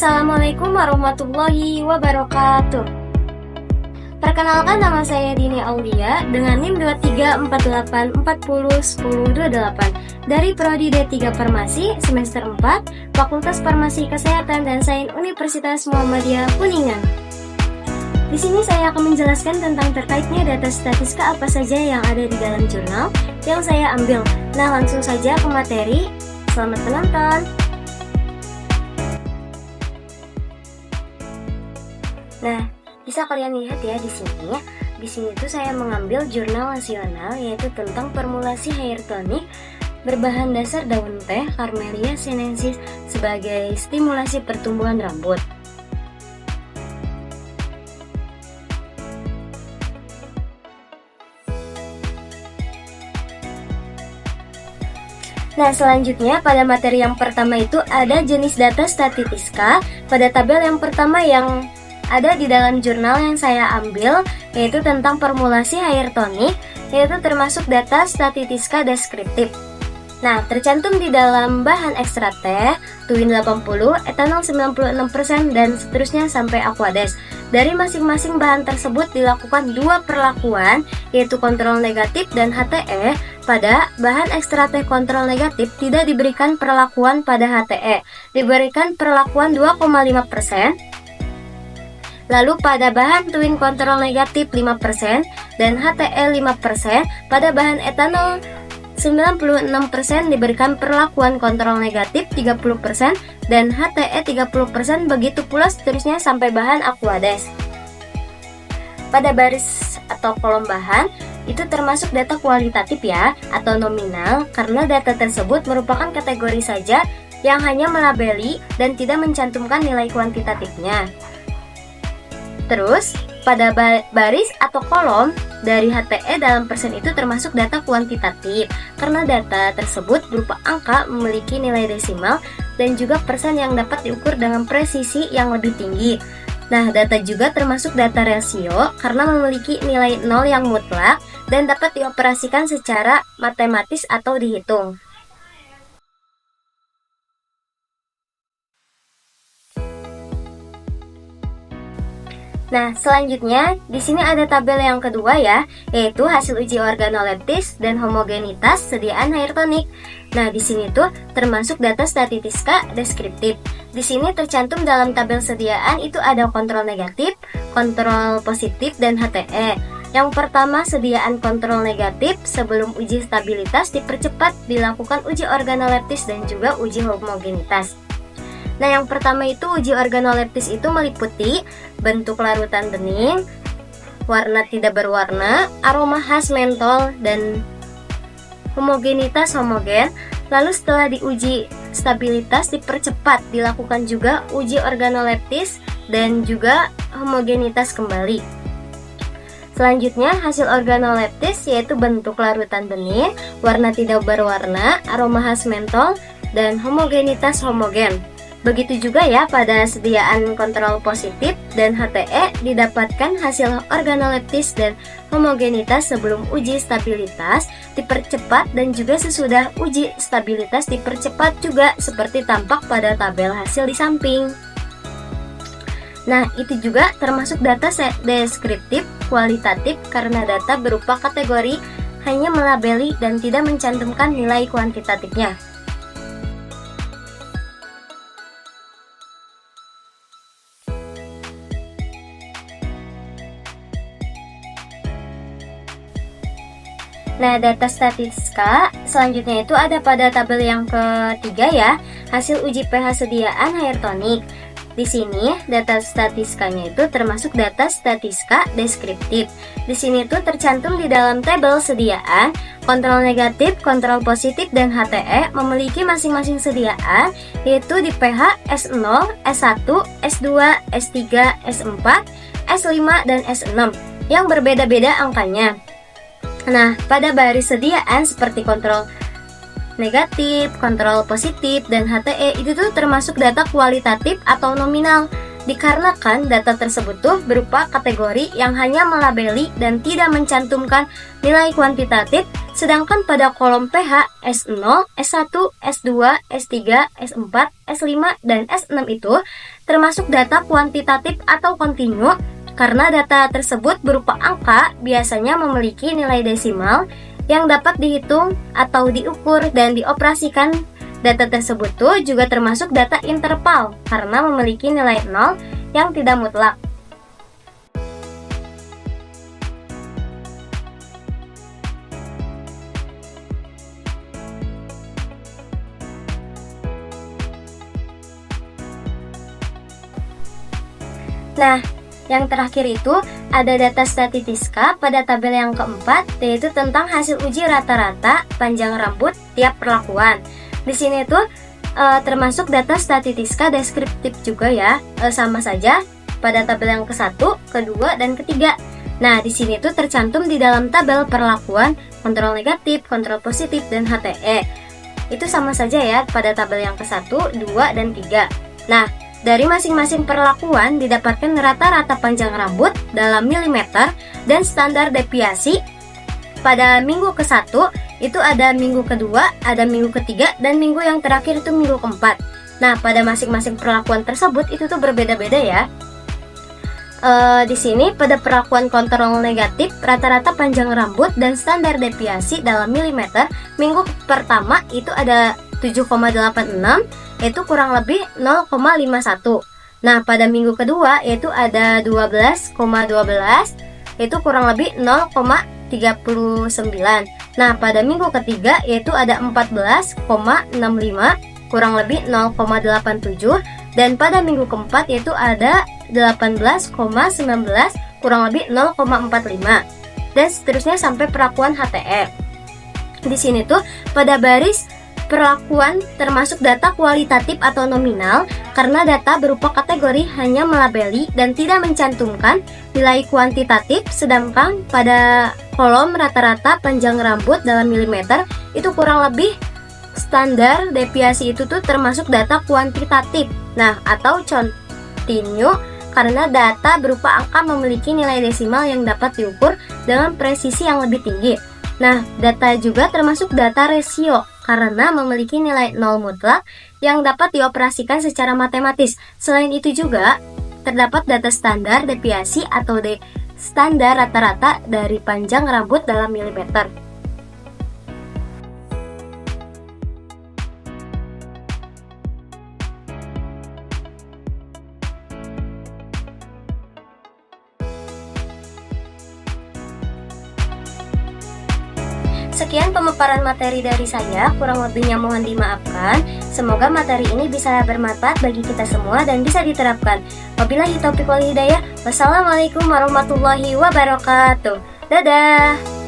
Assalamualaikum warahmatullahi wabarakatuh. Perkenalkan, nama saya Dini Aulia dengan NIM 2348401028 dari Prodi D3 Farmasi semester 4 Fakultas Farmasi Kesehatan dan Sains Universitas Muhammadiyah Kuningan. Di sini saya akan menjelaskan tentang terkaitnya data statistika apa saja yang ada di dalam jurnal yang saya ambil. Nah, langsung saja ke materi. Selamat menonton. Nah, bisa kalian lihat ya di sini. Di sini tuh saya mengambil jurnal nasional yaitu tentang formulasi hair tonic berbahan dasar daun teh Camellia sinensis sebagai stimulasi pertumbuhan rambut. Nah, selanjutnya pada materi yang pertama itu ada jenis data statistika. Pada tabel yang pertama yang ada di dalam jurnal yang saya ambil yaitu tentang formulasi hair tonic, yaitu termasuk data statistika deskriptif. Nah, tercantum di dalam bahan ekstra teh, tuin 80, etanol 96%, dan seterusnya sampai Aquades. Dari masing-masing bahan tersebut dilakukan dua perlakuan, yaitu kontrol negatif dan HTE. Pada bahan ekstra teh kontrol negatif tidak diberikan perlakuan pada HTE, diberikan perlakuan 2,5%. Lalu pada bahan tuin kontrol negatif 5% dan HTE 5%, pada bahan etanol 96% diberikan perlakuan kontrol negatif 30% dan HTE 30%, begitu pula seterusnya sampai bahan Aquades. Pada baris atau kolom bahan itu termasuk data kualitatif ya, atau nominal, karena data tersebut merupakan kategori saja yang hanya melabeli dan tidak mencantumkan nilai kuantitatifnya. Terus, pada baris atau kolom dari HTE dalam persen itu termasuk data kuantitatif, karena data tersebut berupa angka memiliki nilai desimal dan juga persen yang dapat diukur dengan presisi yang lebih tinggi. Nah, data juga termasuk data rasio karena memiliki nilai 0 yang mutlak dan dapat dioperasikan secara matematis atau dihitung. Nah, selanjutnya di sini ada tabel yang kedua ya, yaitu hasil uji organoleptis dan homogenitas sediaan hair tonic. Nah, di sini tuh termasuk data statistika deskriptif. Di sini tercantum dalam tabel sediaan itu ada kontrol negatif, kontrol positif, dan HTE. Yang pertama, sediaan kontrol negatif sebelum uji stabilitas dipercepat dilakukan uji organoleptis dan juga uji homogenitas. Nah, yang pertama itu uji organoleptis itu meliputi bentuk larutan bening, warna tidak berwarna, aroma khas mentol, dan homogenitas homogen. Lalu setelah diuji stabilitas dipercepat dilakukan juga uji organoleptis dan juga homogenitas kembali. Selanjutnya hasil organoleptis yaitu bentuk larutan bening, warna tidak berwarna, aroma khas mentol, dan homogenitas homogen. Begitu juga ya pada sediaan kontrol positif dan HTE didapatkan hasil organoleptis dan homogenitas sebelum uji stabilitas dipercepat dan juga sesudah uji stabilitas dipercepat juga seperti tampak pada tabel hasil di samping. Nah, itu juga termasuk data deskriptif kualitatif karena data berupa kategori hanya melabeli dan tidak mencantumkan nilai kuantitatifnya. Nah, data statistika selanjutnya itu ada pada tabel yang ketiga ya, hasil uji pH sediaan hair tonic. Di sini data statistikanya itu termasuk data statistika deskriptif. Di sini itu tercantum di dalam tabel sediaan, kontrol negatif, kontrol positif, dan HTE memiliki masing-masing sediaan yaitu di pH S0, S1, S2, S3, S4, S5, dan S6 yang berbeda-beda angkanya. Nah, pada baris sediaan seperti kontrol negatif, kontrol positif, dan HTE itu tuh termasuk data kualitatif atau nominal, dikarenakan data tersebut tuh berupa kategori yang hanya melabeli dan tidak mencantumkan nilai kuantitatif Sedangkan pada kolom pH S0, S1, S2, S3, S4, S5, dan S6 itu termasuk data kuantitatif atau kontinu karena data tersebut berupa angka biasanya memiliki nilai desimal yang dapat dihitung atau diukur dan dioperasikan. Data tersebut tuh juga termasuk data interval karena memiliki nilai 0 yang tidak mutlak. Nah, yang terakhir itu ada data Statitiska pada tabel yang keempat, yaitu tentang hasil uji rata-rata panjang rambut tiap perlakuan. Di sini tuh termasuk data Statitiska deskriptif juga ya, sama saja pada tabel yang ke-1, kedua, dan ketiga. Nah, di sini tuh tercantum di dalam tabel perlakuan kontrol negatif, kontrol positif, dan HTE. Itu sama saja ya pada tabel yang ke-1, 2, dan 3. Nah, dari masing-masing perlakuan didapatkan rata-rata panjang rambut dalam milimeter dan standar deviasi. Pada minggu ke-1 itu ada minggu kedua, ada minggu ketiga, dan minggu yang terakhir itu minggu keempat. Nah, pada masing-masing perlakuan tersebut itu tuh berbeda-beda ya. Di sini pada perlakuan kontrol negatif rata-rata panjang rambut dan standar deviasi dalam milimeter minggu pertama itu ada 7,86, yaitu kurang lebih 0,51. Nah, pada minggu kedua yaitu ada 12,12, yaitu kurang lebih 0,39. Nah, pada minggu ketiga yaitu ada 14,65, kurang lebih 0,87, dan pada minggu keempat yaitu ada 18,19, kurang lebih 0,45, dan seterusnya sampai perlakuan HTE. Di sini tuh pada baris perlakuan termasuk data kualitatif atau nominal karena data berupa kategori hanya melabeli dan tidak mencantumkan nilai kuantitatif, sedangkan pada kolom rata-rata panjang rambut dalam milimeter itu kurang lebih standar deviasi itu tuh termasuk data kuantitatif. Nah, atau continue karena data berupa angka memiliki nilai desimal yang dapat diukur dengan presisi yang lebih tinggi. Nah, data juga termasuk data rasio karena memiliki nilai 0 mutlak yang dapat dioperasikan secara matematis. Selain itu juga terdapat data standar deviasi atau standar rata-rata dari panjang rambut dalam milimeter. Sekian pemaparan materi dari saya, kurang lebihnya mohon dimaafkan. Semoga materi ini bisa bermanfaat bagi kita semua dan bisa diterapkan. Wabillahi taufiq wal hidayah. Wassalamualaikum warahmatullahi wabarakatuh. Dadah.